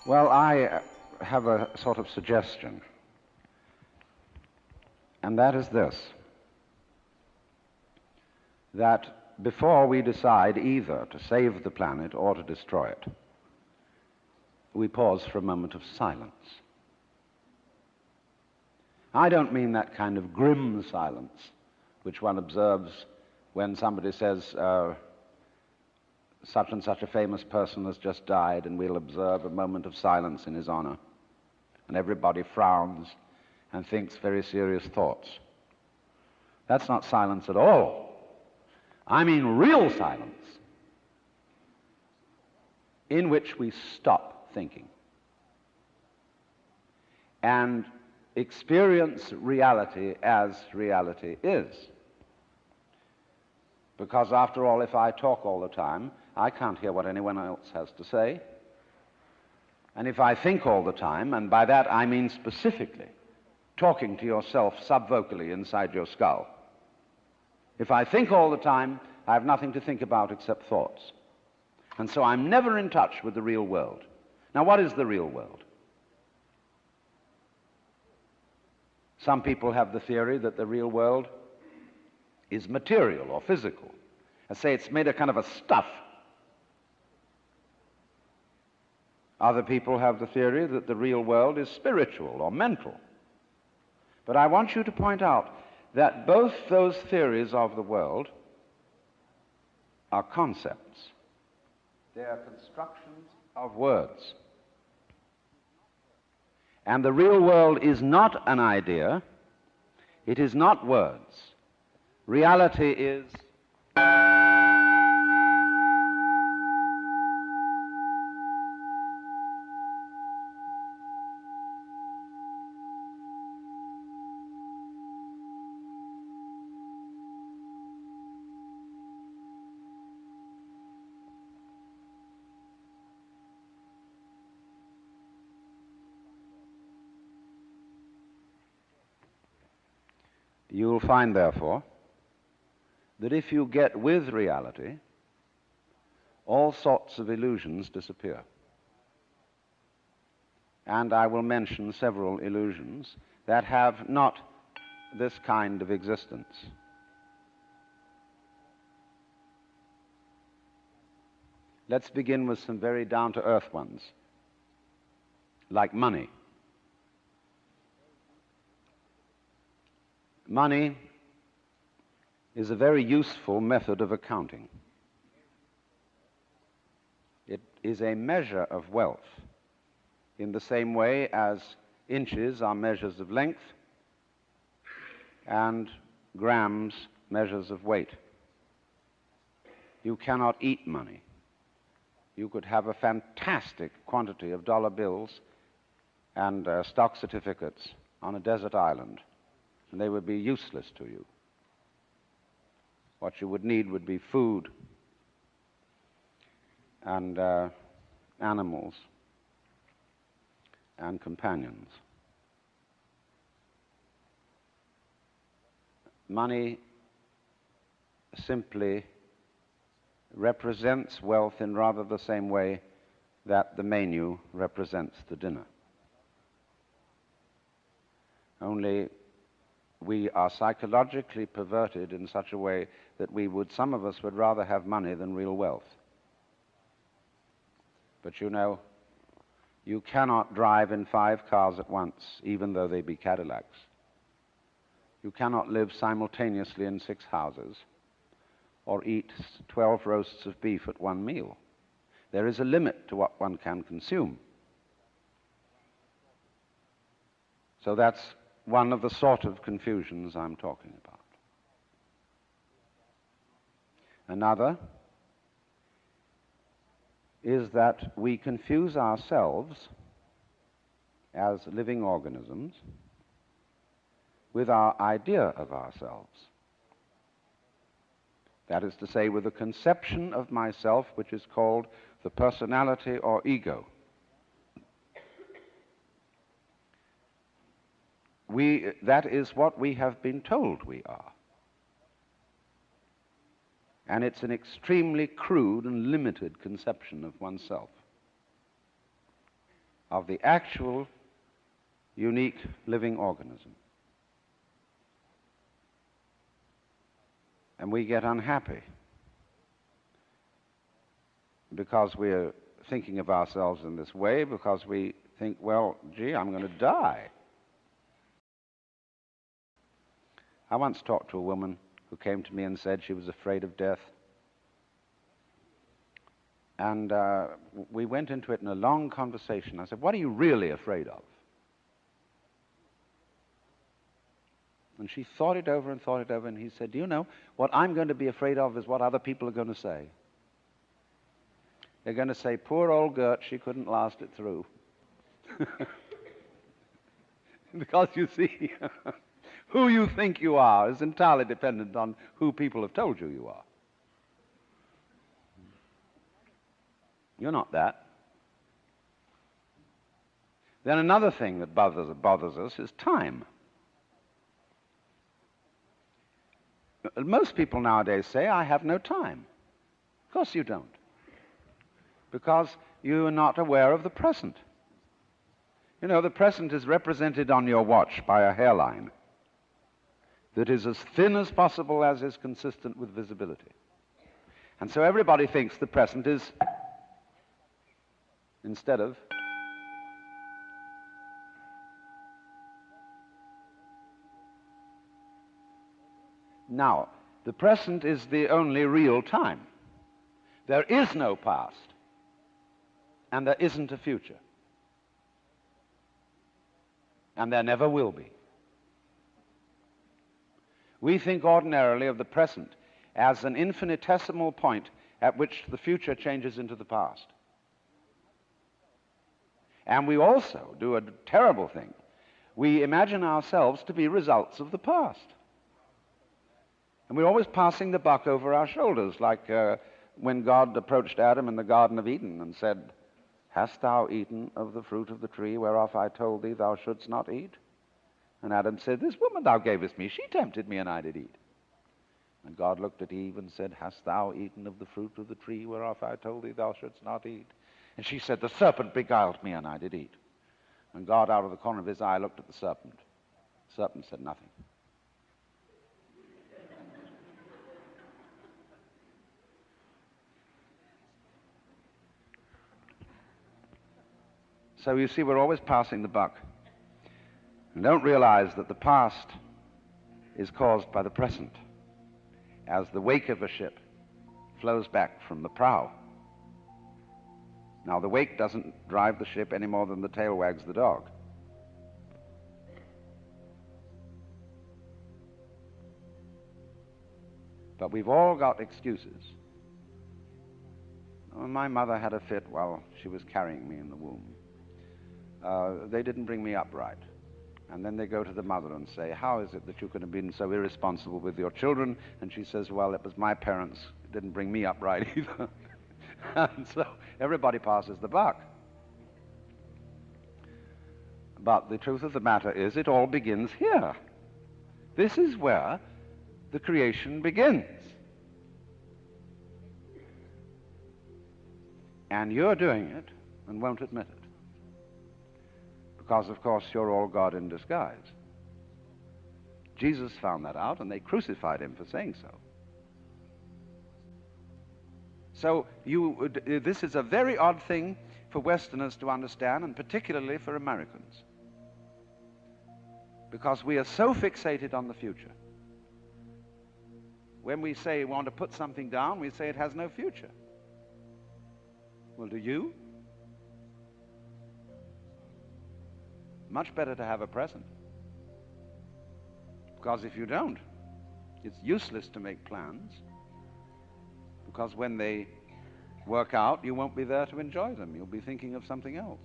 Well, I have a sort of suggestion, and that is this, that before we decide either to save the planet or to destroy it, we pause for a moment of silence. I don't mean that kind of grim silence which one observes when somebody says, such and such a famous person has just died, and we'll observe a moment of silence in his honor. And everybody frowns and thinks very serious thoughts. That's not silence at all. I mean real silence, in which we stop thinking and experience reality as reality is. Because after all, if I talk all the time, I can't hear what anyone else has to say. And if I think all the time, and by that I mean specifically talking to yourself subvocally inside your skull, if I think all the time, I have nothing to think about except thoughts. And so I'm never in touch with the real world. Now, what is the real world? Some people have the theory that the real world is material or physical. I say it's made of kind of a stuff. Other people have the theory that the real world is spiritual or mental. But I want you to point out that both those theories of the world are concepts. They are constructions of words. And the real world is not an idea. It is not words. Reality is you will find, therefore, that if you get with reality, all sorts of illusions disappear. And I will mention several illusions that have not this kind of existence. Let's begin with some very down-to-earth ones, like money. Money is a very useful method of accounting. It is a measure of wealth in the same way as inches are measures of length and grams measures of weight. You cannot eat money. You could have a fantastic quantity of dollar bills and stock certificates on a desert island, and they would be useless to you. What you would need would be food and animals and companions. Money simply represents wealth in rather the same way that the menu represents the dinner. Only we are psychologically perverted in such a way that some of us would rather have money than real wealth. But you know, you cannot drive in 5 cars at once, even though they be Cadillacs. You cannot live simultaneously in 6 houses or eat 12 roasts of beef at one meal. There is a limit to what one can consume. So that's one of the sort of confusions I'm talking about. Another is that we confuse ourselves as living organisms with our idea of ourselves. That is to say, with a conception of myself which is called the personality or ego. That is what we have been told we are. And it's an extremely crude and limited conception of oneself. of the actual, unique living organism. And we get unhappy because we're thinking of ourselves in this way, because we think, well, gee, I'm going to die. I once talked to a woman who came to me and said she was afraid of death. And we went into it in a long conversation. I said, what are you really afraid of? And she thought it over, and he said, do you know, what I'm going to be afraid of is what other people are going to say. They're going to say, poor old Gert, she couldn't last it through. Because you see, who you think you are is entirely dependent on who people have told you you are. You're not that. Then another thing that bothers us is time. Most people nowadays say, I have no time. Of course you don't. Because you are not aware of the present. You know, the present is represented on your watch by a hairline that is as thin as possible as is consistent with visibility. And so everybody thinks the present is, instead of now, the present is the only real time. There is no past, and there isn't a future. And there never will be. We think ordinarily of the present as an infinitesimal point at which the future changes into the past. And we also do a terrible thing. We imagine ourselves to be results of the past. And we're always passing the buck over our shoulders, like when God approached Adam in the Garden of Eden and said, hast thou eaten of the fruit of the tree whereof I told thee thou shouldst not eat? And Adam said, this woman thou gavest me, she tempted me, and I did eat. And God looked at Eve and said, hast thou eaten of the fruit of the tree whereof I told thee thou shouldst not eat? And she said, the serpent beguiled me, and I did eat. And God, out of the corner of his eye, looked at the serpent. The serpent said nothing. So you see, we're always passing the buck. And don't realize that the past is caused by the present, as the wake of a ship flows back from the prow. Now, the wake doesn't drive the ship any more than the tail wags the dog. But we've all got excuses. My mother had a fit while she was carrying me in the womb. They didn't bring me up right. And then they go to the mother and say, how is it that you could have been so irresponsible with your children? And she says, well, it was my parents who didn't bring me up right either. And so everybody passes the buck. But the truth of the matter is, it all begins here. This is where the creation begins. And you're doing it and won't admit it. Because, of course, you're all God in disguise. Jesus found that out, and they crucified him for saying so. So this is a very odd thing for Westerners to understand, and particularly for Americans. Because we are so fixated on the future. When we say we want to put something down, we say it has no future. Well, do you? Much better to have a present. Because if you don't, it's useless to make plans. Because when they work out, you won't be there to enjoy them. You'll be thinking of something else.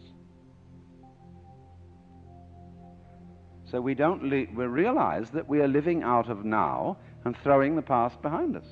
So we realize that we are living out of now and throwing the past behind us.